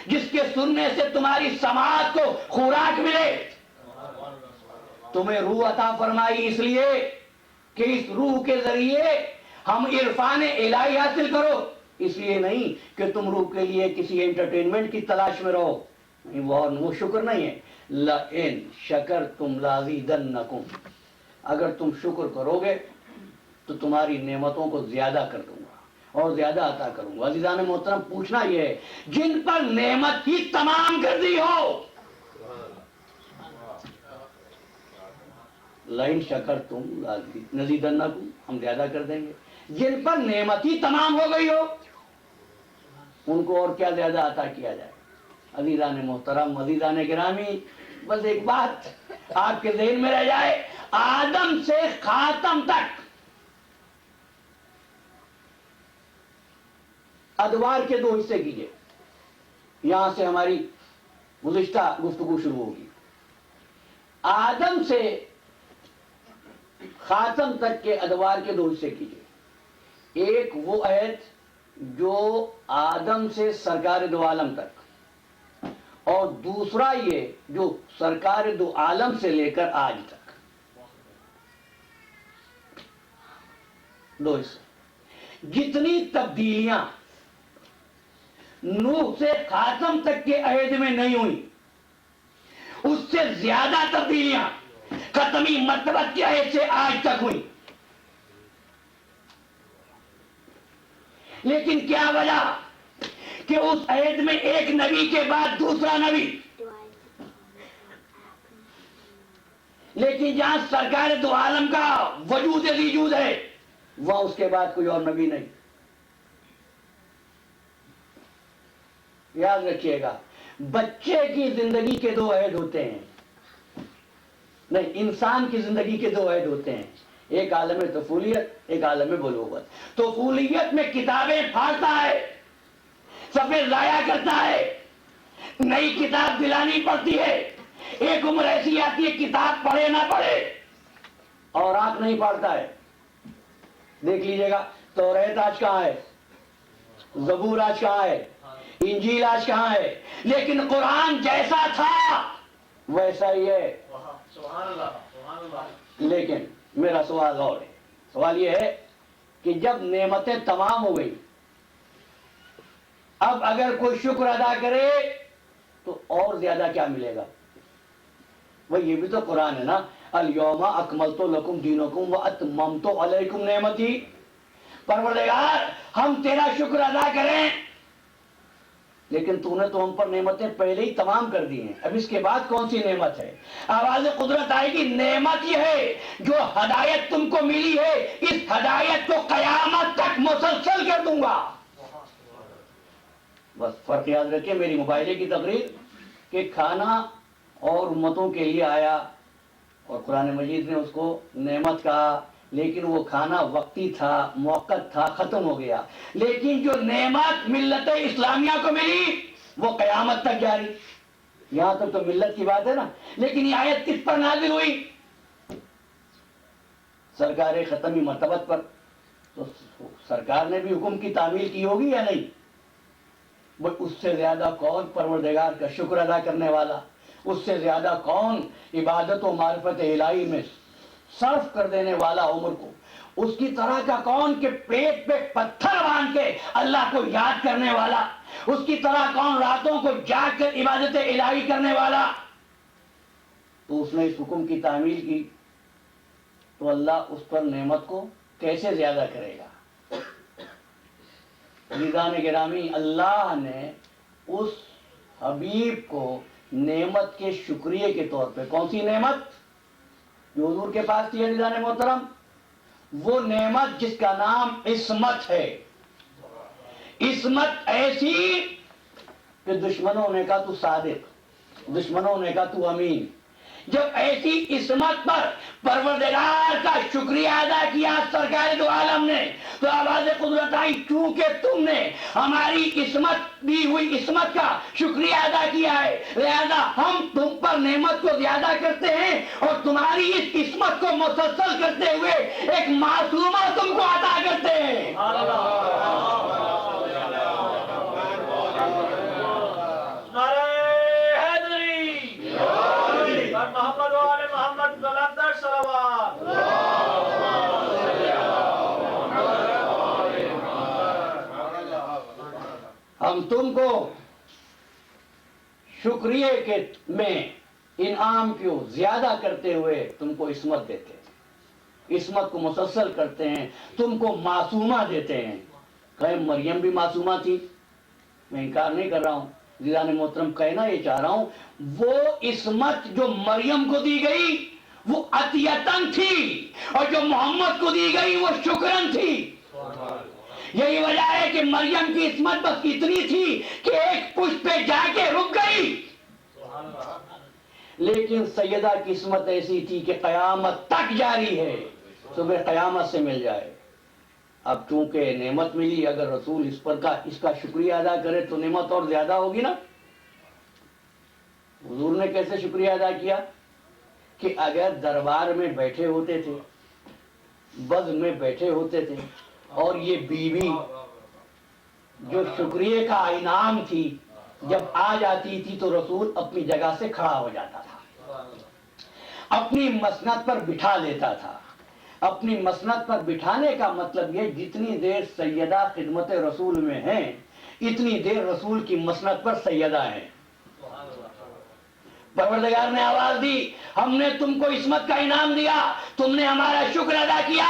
جس کے سننے سے تمہاری سماعت کو خوراک ملے. تمہیں روح عطا فرمائی اس لیے کہ اس روح کے ذریعے ہم عرفان الہی حاصل کرو, اس لیے نہیں کہ تم روح کے لیے کسی انٹرٹینمنٹ کی تلاش میں رہو. وہ شکر نہیں ہے. لئن شکرتم لازیدنکم, اگر تم شکر کرو گے تو تمہاری نعمتوں کو زیادہ کر دوں گا اور زیادہ عطا کروں گا. عزیزان محترم, پوچھنا یہ ہے جن پر نعمت ہی تمام کر دی ہو, لئن شکرتم لازیدنکم, ہم زیادہ کر دیں گے. جن پر نعمت ہی تمام ہو گئی ہو ان کو اور کیا زیادہ عطا کیا جائے. عزیزان محترم, عزیزان گرامی, بس ایک بات آپ کے ذہن میں رہ جائے, آدم سے خاتم تک ادوار کے 2 حصے کیجئے. یہاں سے ہماری گزشتہ گفتگو شروع ہوگی. آدم سے خاتم تک کے ادوار کے 2 حصے کیجئے. ایک وہ عہد جو آدم سے سرکار دو عالم تک, اور دوسرا یہ جو سرکار دو عالم سے لے کر آج تک. 2 حصے. جتنی تبدیلیاں نوح سے خاتم تک کے عہد میں نہیں ہوئی, اس سے زیادہ تبدیلیاں ختمی مرتبہ کے عہد سے آج تک ہوئی. لیکن کیا وجہ کہ اس عہد میں ایک نبی کے بعد دوسرا نبی, لیکن جہاں سرکار دو عالم کا وجود وجود ہے وہاں اس کے بعد کوئی اور نبی نہیں. یاد رکھیے گا, بچے کی زندگی کے 2 عہد ہوتے ہیں, نہیں, انسان کی زندگی کے 2 عہد ہوتے ہیں. ایک عالم طفولیت, ایک عالم بلوغت. طفولیت میں کتابیں پھاڑتا ہے, صفحے ضائع کرتا ہے, نئی کتاب دلانی پڑتی ہے. ایک عمر ایسی آتی ہے کتاب پڑھے نہ پڑھے اور آنکھ نہیں پڑھتا ہے. دیکھ لیجئے گا, توریت آج کہاں ہے, زبور آج کہاں ہے, انجیل آج کہاں ہے, لیکن قرآن جیسا تھا ویسا ہی ہے. لیکن میرا سوال اور ہے, سوال یہ ہے کہ جب نعمتیں تمام ہو گئی, اب اگر کوئی شکر ادا کرے تو اور زیادہ کیا ملے گا؟ وہ یہ بھی تو قرآن ہے نا, الیوم اکملت لکم دینکم واتممت علیکم نعمتی. پروردگار ہم تیرا شکر ادا کریں, لیکن تو نے تو ہم پر نعمتیں پہلے ہی تمام کر دی ہیں, اب اس کے بعد کون سی نعمت ہے؟ آواز قدرت آئے گی, نعمت یہ ہے جو ہدایت تم کو ملی ہے, اس ہدایت کو قیامت تک مسلسل کر دوں گا. بس فرق یاد رکھیں, میری موبائلے کی تقریر کہ کھانا اور امتوں کے لیے آیا اور قرآن مجید نے اس کو نعمت کہا, لیکن وہ کھانا وقتی تھا, موقت تھا, ختم ہو گیا. لیکن جو نعمت ملت اسلامیہ کو ملی وہ قیامت تک جاری. یہاں تک تو ملت کی بات ہے نا, لیکن یہ آیت کس پر نازل ہوئی؟ سرکار ختمی مرتبت پر. تو سرکار نے بھی حکم کی تعمیل کی ہوگی یا نہیں؟ وہ اس سے زیادہ کون پروردگار کا شکر ادا کرنے والا, اس سے زیادہ کون عبادت و معرفت الہی میں صرف کر دینے والا عمر کو, اس کی طرح کا کون کہ پیٹ پہ پتھر باندھ کے اللہ کو یاد کرنے والا, اس کی طرح کون راتوں کو جاگ کر عبادت الہی کرنے والا. تو اس نے اس حکم کی تعمیل کی تو اللہ اس پر نعمت کو کیسے زیادہ کرے گا؟ عزیزان گرامی, اللہ نے اس حبیب کو نعمت کے شکریہ کے طور پہ, کون سی نعمت جو حضور کے پاس تھی عزیزان محترم؟ وہ نعمت جس کا نام عصمت ہے. عصمت ایسی کہ دشمنوں نے کہا تو صادق, دشمنوں نے کہا تو امین. جب ایسی عصمت پر پروردگار کا شکریہ ادا کیا سرکار دو عالم نے تو آواز قدرت آئی، چونکہ تم نے ہماری عصمت دی ہوئی عصمت کا شکریہ ادا کیا ہے، لہذا ہم تم پر نعمت کو زیادہ کرتے ہیں اور تمہاری اس عصمت کو مسلسل کرتے ہوئے ایک معصومہ تم کو عطا کرتے ہیں۔ محمد و آل محمد بلندر صلوات۔ ہم تم کو شکریہ کے میں انعام کو زیادہ کرتے ہوئے تم کو عصمت دیتے ہیں، عصمت کو مسلسل کرتے ہیں، تم کو معصومہ دیتے ہیں۔ کہ مریم بھی معصومہ تھی، میں انکار نہیں کر رہا ہوں، عزیزان محترم کہنا یہ چاہ رہا ہوں وہ عصمت جو مریم کو دی گئی وہ عطیتاً تھی، اور جو محمد کو دی گئی وہ شکراً تھی۔ یہی وجہ ہے کہ مریم کی عصمت بس اتنی تھی کہ ایک پشت پہ جا کے رک گئی، لیکن سیدہ کی عصمت ایسی تھی کہ قیامت تک جاری ہے، صبح قیامت سے مل جائے۔ اب چونکہ نعمت ملی، اگر رسول اس کا شکریہ ادا کرے تو نعمت اور زیادہ ہوگی نا۔ حضور نے کیسے شکریہ ادا کیا کہ اگر دربار میں بیٹھے ہوتے تھے، بزم میں بیٹھے ہوتے تھے، اور یہ بیوی جو شکریہ کا انعام تھی جب آ جاتی تھی تو رسول اپنی جگہ سے کھڑا ہو جاتا تھا، اپنی مسند پر بٹھا لیتا تھا۔ اپنی مسند پر بٹھانے کا مطلب یہ جتنی دیر سیدہ خدمت رسول میں ہیں اتنی دیر رسول کی مسند پر سیدہ ہیں۔ پروردگار نے آواز دی، ہم نے تم کو عصمت کا انعام دیا، تم نے ہمارا شکر ادا کیا،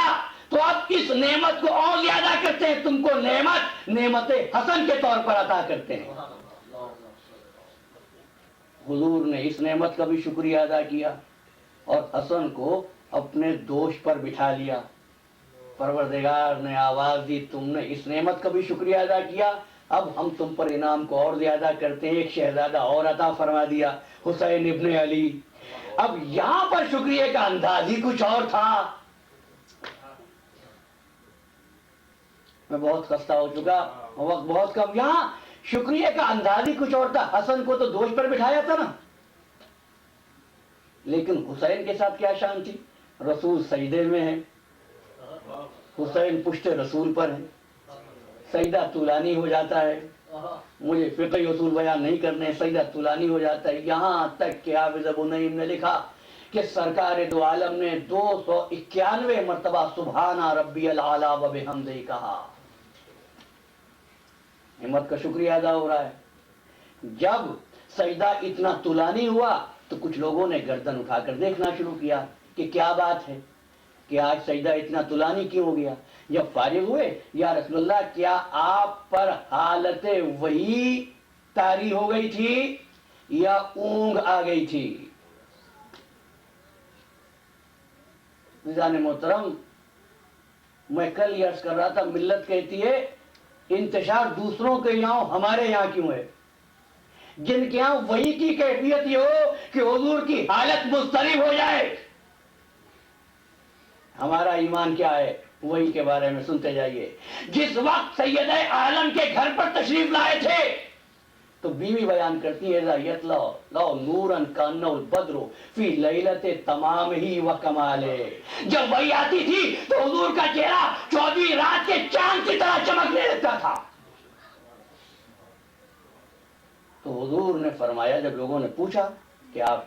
تو اب اس نعمت کو اور زیادہ کرتے ہیں، تم کو نعمت حسن کے طور پر عطا کرتے ہیں۔ حضور نے اس نعمت کا بھی شکریہ ادا کیا اور حسن کو اپنے دوش پر بٹھا لیا۔ پروردگار نے آواز دی، تم نے اس نعمت کا بھی شکریہ ادا کیا، اب ہم تم پر انعام کو اور زیادہ کرتے ہیں، ایک شہزادہ اور عطا فرما دیا، حسین ابن علی۔ اب یہاں پر شکریہ کا انداز ہی کچھ اور تھا۔ میں بہت خستہ ہو چکا، وقت بہت کم، یہاں شکریہ کا انداز ہی کچھ اور تھا۔ حسن کو تو دوش پر بٹھایا تھا نا، لیکن حسین کے ساتھ کیا شان تھی؟ رسول سجدے میں ہے، حسین پشت رسول پر ہے، سجدہ طولانی ہو جاتا ہے، مجھے فقہی اصول بیان نہیں کرنے، سجدہ طولانی ہو جاتا ہے، یہاں تک کہ حافظ ابو نعیم نے لکھا کہ سرکار دو عالم نے 291 مرتبہ سبحان ربی العالی و بحمدہ کہا۔ نعمت کا شکریہ ادا ہو رہا ہے۔ جب سجدہ اتنا طولانی ہوا تو کچھ لوگوں نے گردن اٹھا کر دیکھنا شروع کیا کہ کیا بات ہے کہ آج سجدہ اتنا طولانی کیوں ہو گیا۔ جب فارغ ہوئے، یا رسول اللہ کیا آپ پر حالت وحی طاری ہو گئی تھی یا اونگ آ گئی تھی؟ عزیزان محترم، میں کل یہ عرض کر رہا تھا، ملت کہتی ہے انتشار دوسروں کے یہاں ہمارے یہاں کیوں ہے؟ جن کے یہاں وحی کی کیفیت یہ ہو کہ حضور کی حالت مضطرب ہو جائے۔ ہمارا ایمان کیا ہے وحی کے بارے میں سنتے جائیے۔ جس وقت سید عالم کے گھر پر تشریف لائے تھے تو بیوی بیان کرتی ہے لو نورن کانہ البدر فی لیلت تمام ہی و کمالے، جب وحی آتی تھی تو حضور کا چہرہ 14ویں رات کے چاند کی طرح چمکنے لگتا تھا۔ تو حضور نے فرمایا، جب لوگوں نے پوچھا کہ آپ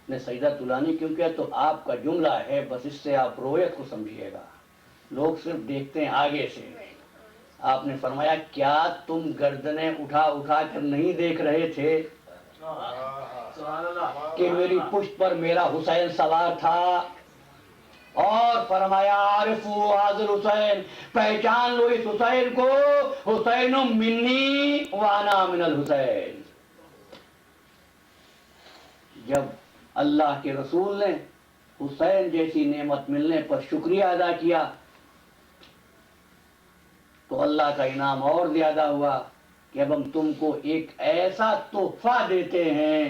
نے سجدہ طولانی کیوں کیا، تو آپ کا جملہ ہے، بس اس سے آپ رویت کو سمجھیے گا، لوگ صرف دیکھتے ہیں آگے سے۔ آپ نے فرمایا کیا تم گردنیں اٹھا اٹھا کر نہیں دیکھ رہے تھے کہ میری پشت پر میرا حسین سوار تھا؟ اور فرمایا عارفو حاضر حسین، پہچان لو اس حسین کو، حسین منی وانا من الحسین۔ جب اللہ کے رسول نے حسین جیسی نعمت ملنے پر شکریہ ادا کیا تو اللہ کا انعام اور زیادہ ہوا کہ اب ہم تم کو ایک ایسا تحفہ دیتے ہیں،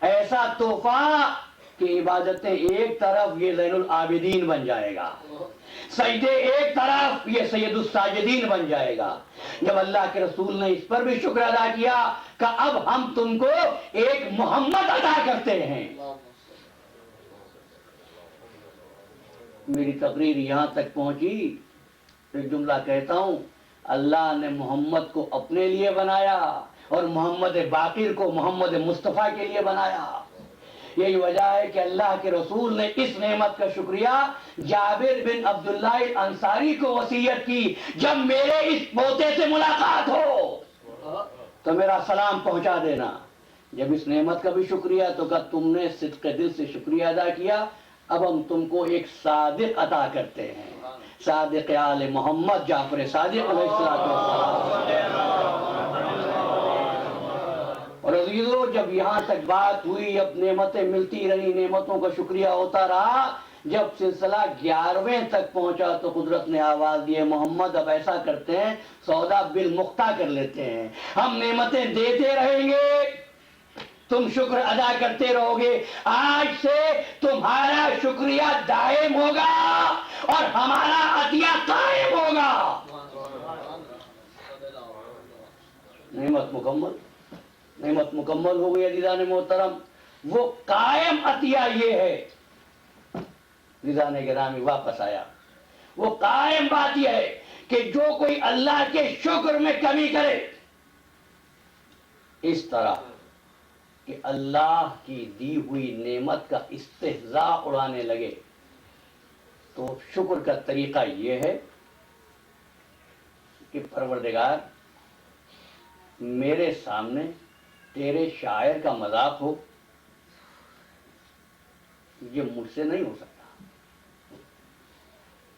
ایسا تحفہ کہ عبادتیں ایک طرف یہ زین العابدین بن جائے گا، سجدے ایک طرف یہ سید الساجدین بن جائے گا۔ جب اللہ کے رسول نے اس پر بھی شکر ادا کیا کہ اب ہم تم کو ایک محمد عطا کرتے ہیں۔ میری تقریر یہاں تک پہنچی، ایک جملہ کہتا ہوں، اللہ نے محمد کو اپنے لیے بنایا اور محمد باقر کو محمد مصطفیٰ کے لیے بنایا۔ یہی وجہ ہے کہ اللہ کے رسول نے اس نعمت کا شکریہ جابر بن عبداللہ انصاری کو وصیت کی، جب میرے اس پوتے سے ملاقات ہو تو میرا سلام پہنچا دینا۔ جب اس نعمت کا بھی شکریہ تو کہ تم نے صدق دل سے شکریہ ادا کیا، اب ہم تم کو ایک صادق عطا کرتے ہیں، صادق آل محمد جعفر صادق علیہ السلام۔ اور عزیزو، جب یہاں تک بات ہوئی، اب نعمتیں ملتی رہی، نعمتوں کا شکریہ ہوتا رہا، جب سلسلہ 11ویں تک پہنچا تو قدرت نے آواز دی، محمد اب ایسا کرتے ہیں، سودا بالمختہ کر لیتے ہیں، ہم نعمتیں دیتے رہیں گے، تم شکر ادا کرتے رہو گے، آج سے تمہارا شکریہ دائم ہوگا اور ہمارا عطیہ قائم ہوگا۔ نعمت مکمل ہو گئی عزیزان محترم۔ وہ قائم عطیہ یہ ہے، عزیزان گرامی واپس آیا، وہ قائم بات یہ ہے کہ جو کوئی اللہ کے شکر میں کمی کرے، اس طرح کہ اللہ کی دی ہوئی نعمت کا استہزاء اڑانے لگے، تو شکر کا طریقہ یہ ہے کہ پروردگار میرے سامنے تیرے شاعر کا مذاق ہو، یہ مجھ سے نہیں ہو سکتا۔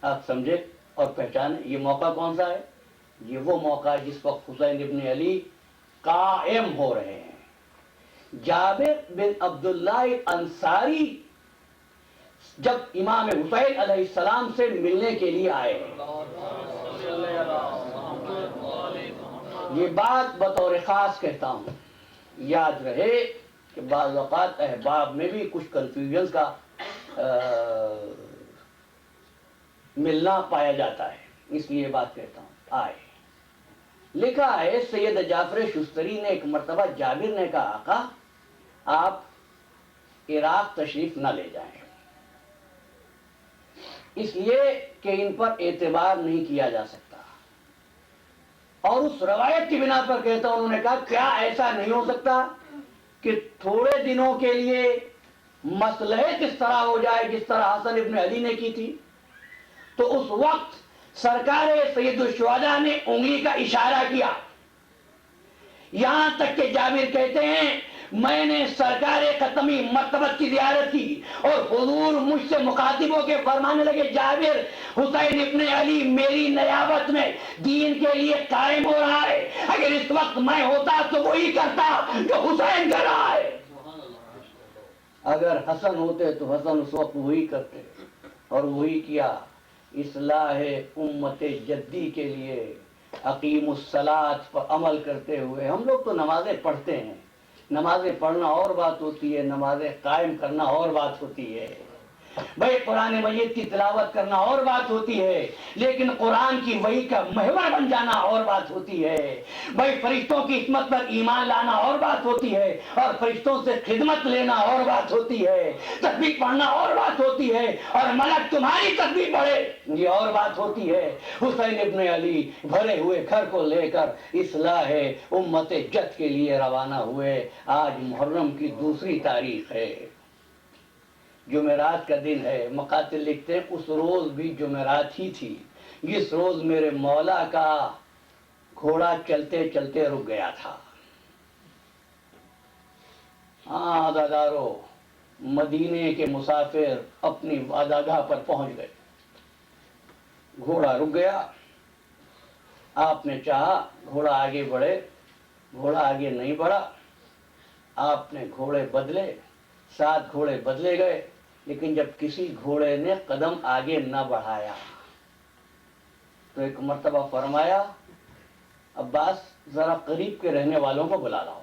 آپ سمجھے اور پہچانے یہ موقع کون سا ہے؟ یہ وہ موقع ہے جس وقت حسین ابن علی قائم ہو رہے ہیں۔ جابر بن عبداللہ انصاری جب امام حسین علیہ السلام سے ملنے کے لیے آئے ہیں، یہ بات بطور خاص کہتا ہوں، یاد رہے کہ بعض اوقات احباب میں بھی کچھ کنفیوژن کا ملنا پایا جاتا ہے، اس لیے بات کہتا ہوں۔ آئے لکھا ہے سید جعفر شستری نے ایک مرتبہ جابر نے کہا، آقا آپ عراق تشریف نہ لے جائیں، اس لیے کہ ان پر اعتبار نہیں کیا جا سکتا، اور اس روایت کی بنا پر کہتا ہوں، انہوں نے کہا کیا ایسا نہیں ہو سکتا کہ تھوڑے دنوں کے لیے مصلحت اس طرح ہو جائے جس طرح حسن ابن علی نے کی تھی؟ تو اس وقت سرکار سید الشہداء نے انگلی کا اشارہ کیا، یہاں تک کہ جابر کہتے ہیں میں نے سرکار ختمی مرتبت کی زیارت کی اور حضور مجھ سے مخاطب ہو کے فرمانے لگے، جابر حسین ابن علی میری نیابت میں دین کے لیے قائم ہو رہا ہے، اگر اس وقت میں ہوتا تو وہی کرتا جو حسین کر رہا ہے۔ اگر حسن ہوتے تو حسن اس وقت وہی کرتے، اور وہی کیا۔ اصلاح امت جدی کے لیے اقیم الصلاۃ پر عمل کرتے ہوئے ہم لوگ تو نمازیں پڑھتے ہیں، نمازیں پڑھنا اور بات ہوتی ہے، نمازیں قائم کرنا اور بات ہوتی ہے، بھائی قرآن مجید کی تلاوت کرنا اور بات ہوتی ہے، لیکن قرآن کی وحی کا محور بن جانا اور بات ہوتی ہے، بھائی فرشتوں کی عصمت پر ایمان لانا اور بات ہوتی ہے، اور فرشتوں سے خدمت لینا اور بات ہوتی ہے، تسبیح پڑھنا اور بات ہوتی ہے، اور ملک تمہاری تسبیح پڑھے یہ اور بات ہوتی ہے۔ حسین ابن علی بھرے ہوئے گھر کو لے کر اصلاح امت جد کے لیے روانہ ہوئے۔ آج محرم کی دوسری تاریخ ہے، جمعرات کا دن ہے، مقاتل لکھتے ہیں اس روز بھی جمعرات ہی تھی، اس روز میرے مولا کا گھوڑا چلتے چلتے رک گیا تھا۔ ہاں عزادارو، مدینے کے مسافر اپنی عزادگاہ پر پہنچ گئے، گھوڑا رک گیا، آپ نے چاہا گھوڑا آگے بڑھے، گھوڑا آگے نہیں بڑھا، آپ نے گھوڑے بدلے، 7 گھوڑے بدلے گئے، لیکن جب کسی گھوڑے نے قدم آگے نہ بڑھایا تو ایک مرتبہ فرمایا، عباس ذرا قریب کے رہنے والوں کو بلا لاؤ۔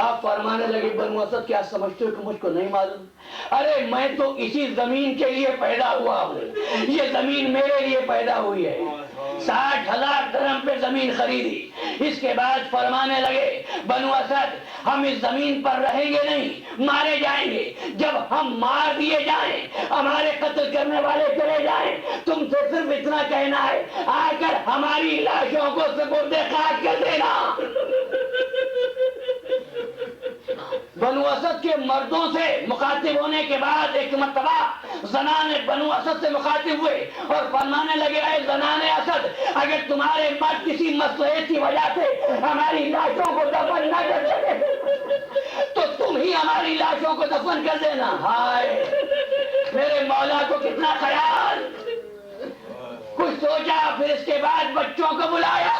آپ فرمانے لگے بنو اسد کیا سمجھتے ہو کہ مجھ کو نہیں معلوم؟ ارے میں تو اسی زمین کے لیے پیدا ہوا ہوں، یہ زمین میرے لیے پیدا ہوئی ہے۔ 60,000 درہم پہ زمین خریدی۔ اس کے بعد فرمانے لگے بنو اسد ہم اس زمین پر رہیں گے نہیں، مارے جائیں گے۔ جب ہم مار دیے جائیں، ہمارے قتل کرنے والے چلے جائیں، تم سے صرف اتنا کہنا ہے آ کر ہماری لاشوں کو سپرد خاک کر دینا۔ بنو اسد کے مردوں سے مخاطب ہونے کے بعد ایک مرتبہ زنان بنو اسد سے مخاطب ہوئے اور فرمانے لگے اے زنان اسد، اگر تمہارے مرد کسی مصلحت کی وجہ سے ہماری لاشوں کو دفن نہ کر سکے تو تم ہی ہماری لاشوں کو دفن کر دینا۔ ہائے میرے مولا کو کتنا خیال! کچھ سوچا، پھر اس کے بعد بچوں کو بلایا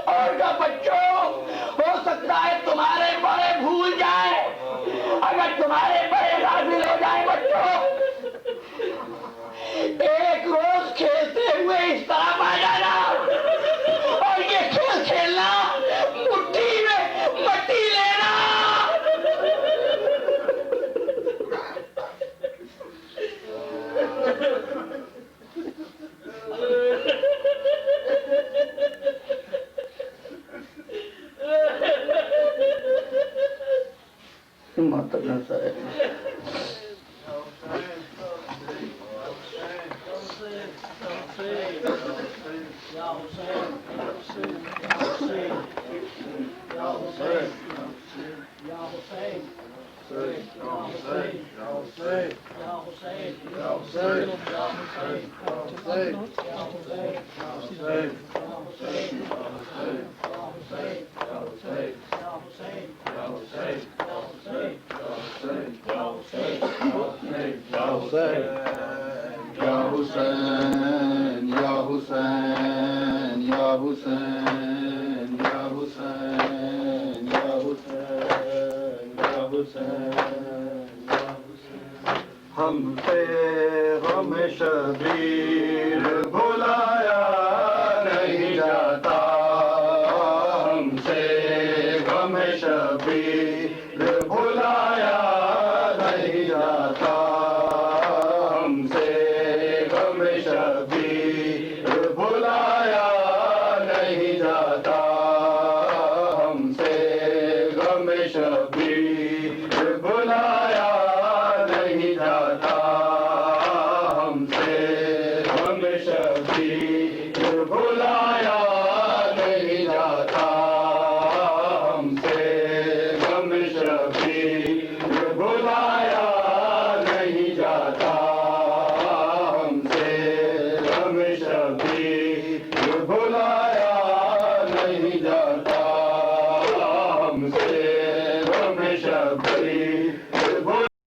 اور کہا بچوں، ہو سکتا ہے تمہارے بڑے بھول جائیں، اگر تمہارے بڑے غافل ہو جائیں بچوں، ایک روز کھیلتے ہوئے اس طرح آ جانا اور یہ کھیل کھیلنا، مٹھی میں مٹی لینا۔ ہم سے غم شبیر بھلایا نہیں جاتا، ہم سے غم شبیر بھلایا نہیں جاتا، ہم سے غم شبیر بھلایا نہیں جاتا، ہم سے غم شبیر بھلایا نہیں جاتا، ہم سے غم شبیر بھلایا